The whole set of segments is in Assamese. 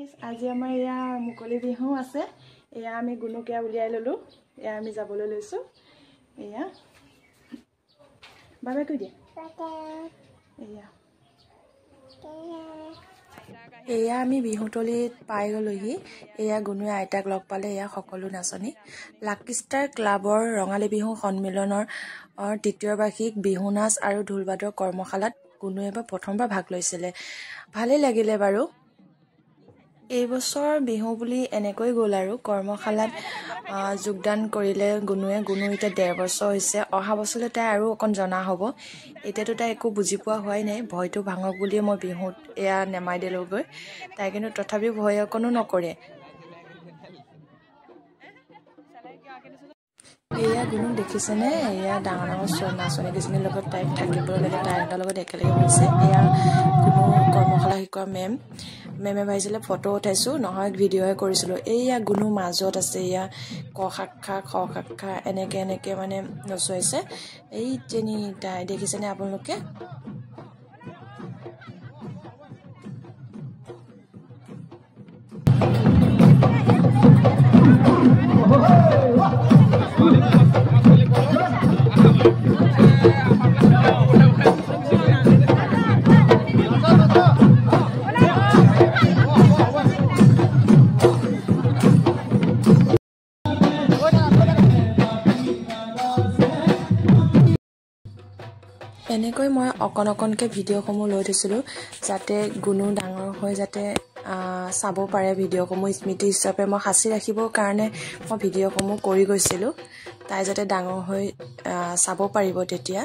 গাইস আজি আমাৰ ইয়া মুকলি বিহু আছে এয়া আমি গুনুকিয়া উলিয়াই ললো এয়া আমি যাবলৈ লৈছো এয়া বাবা কই দিয়া এয়া এয়া আমি বিহুতলিত পাই গলোহি এয়া গুনুয়ে আইতাক লগ পালে এয়া সকলো নাচনি লাকি ষ্টাৰ ক্লাবৰ ৰঙালী বিহু সন্মিলনৰ তৃতীয় বাৰ্ষিক বিহু নাচ আৰু ঢোলবাদৰ কৰ্মশালাত গুনুয়ে প্ৰথমবাৰ ভাগ লৈছিলে ভালে লাগিলে বাৰু এই বছৰ বিহু বুলি এনেকৈ গ'ল আৰু কৰ্মশালাত যোগদান কৰিলে গুনুয়ে এটা 1.5 বছৰ হৈছে অহা বছৰলৈ তাই আৰু অকণ জনা হ'ব এতিয়াতো তাই একো বুজি পোৱা হোৱাই নাই ভয়টো ভাঙক বুলি মই বিহুত এয়া নেমাই দিলোগৈ তাই কিন্তু তথাপিও ভয় অকণো নকৰে এয়া গুনুক দেখিছেনে এয়া ডাঙৰ নাচনী কেইজনীৰ লগত তাইক থাকিবলৈ লাগে তাইৰ লগত একেলগে গৈছে এয়া গুনু কৰ্মশালা শিকোৱা মেমে ভাবিছিলে ফটো উঠাইছোঁ নহয় ভিডিঅ'হে কৰিছিলোঁ এয়া গুনু মাজত আছে এয়া ক শাখা খ শাখা এনেকৈ মানে নচুৱাইছে এই তিনিটাই দেখিছেনে আপোনালোকে এনেকৈ মই অকণকৈ ভিডিঅ'সমূহ লৈ থৈছিলোঁ যাতে গুনু ডাঙৰ হৈ যাতে চাব পাৰে ভিডিঅ'সমূহ স্মৃতি হিচাপে মই সাঁচি ৰাখিবৰ কাৰণে মই ভিডিঅ'সমূহ কৰি গৈছিলোঁ তাই যাতে ডাঙৰ হৈ চাব পাৰিব তেতিয়া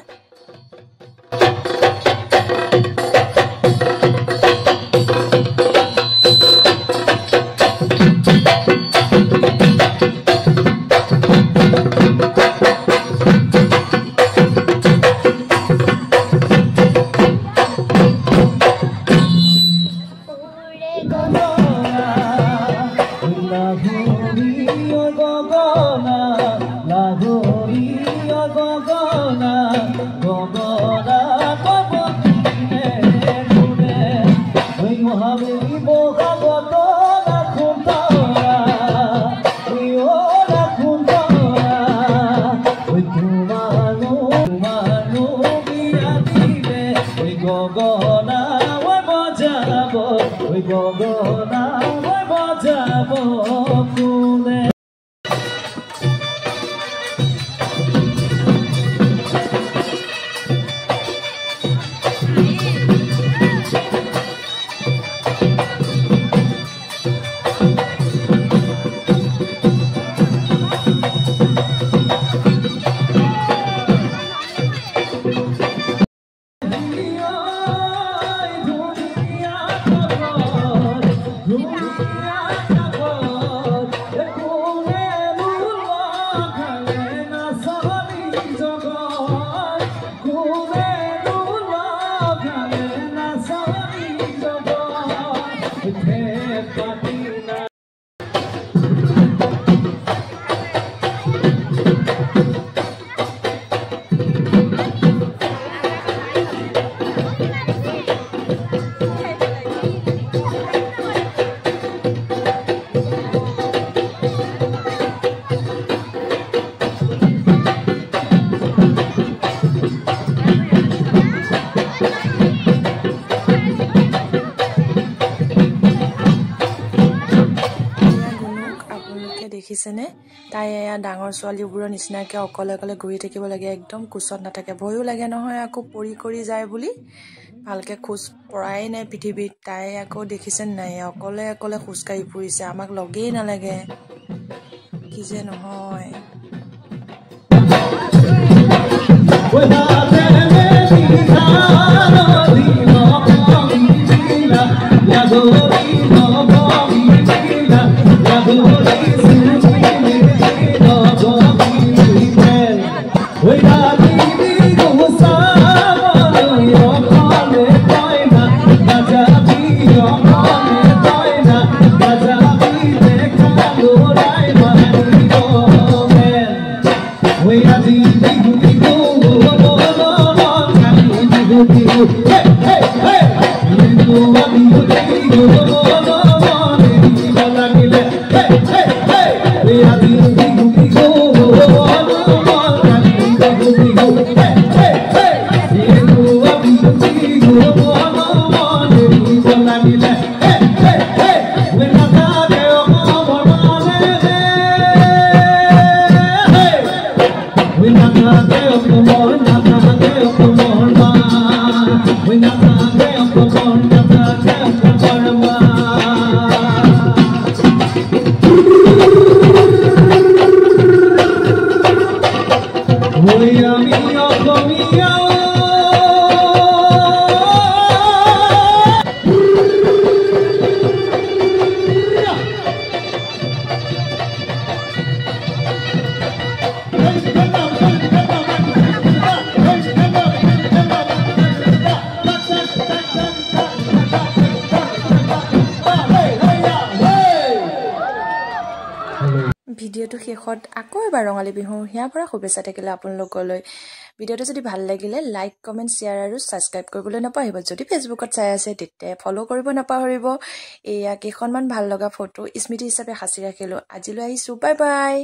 দেখিছেনে তাই এয়া ডাঙৰ ছোৱালীবোৰৰ নিচিনাকৈ অকলে ঘূৰি থাকিব লাগে একদম কোচত নাথাকে ভয়ো লাগে নহয় আকৌ পৰি কৰি যায় বুলি ভালকৈ খোজ পৰাই নাই পৃথিৱীত তাই আকৌ দেখিছেনে নাই অকলে খোজকাঢ়ি ফুৰিছে আমাক লগেই নালাগে কি যে নহয় Hey, hey, hey! ভিডিঅ'টো শেষত আকৌ এবাৰ ৰঙালী বিহুৰ হিয়াৰ পৰা শুভেচ্ছা থাকিলে আপোনালোকলৈ। ভিডিঅ'টো যদি ভাল লাগিলে লাইক কমেণ্ট শ্বেয়াৰ আৰু ছাবস্ক্ৰাইব কৰিবলৈ নাপাহৰিব। যদি ফেচবুকত চাই আছে তেতিয়া ফ'ল' কৰিব নাপাহৰিব। এয়া কেইখনমান ভাল লগা ফটো স্মৃতি হিচাপে সাঁচি ৰাখিলোঁ। আজিলৈ আহিছোঁ, বাই বাই।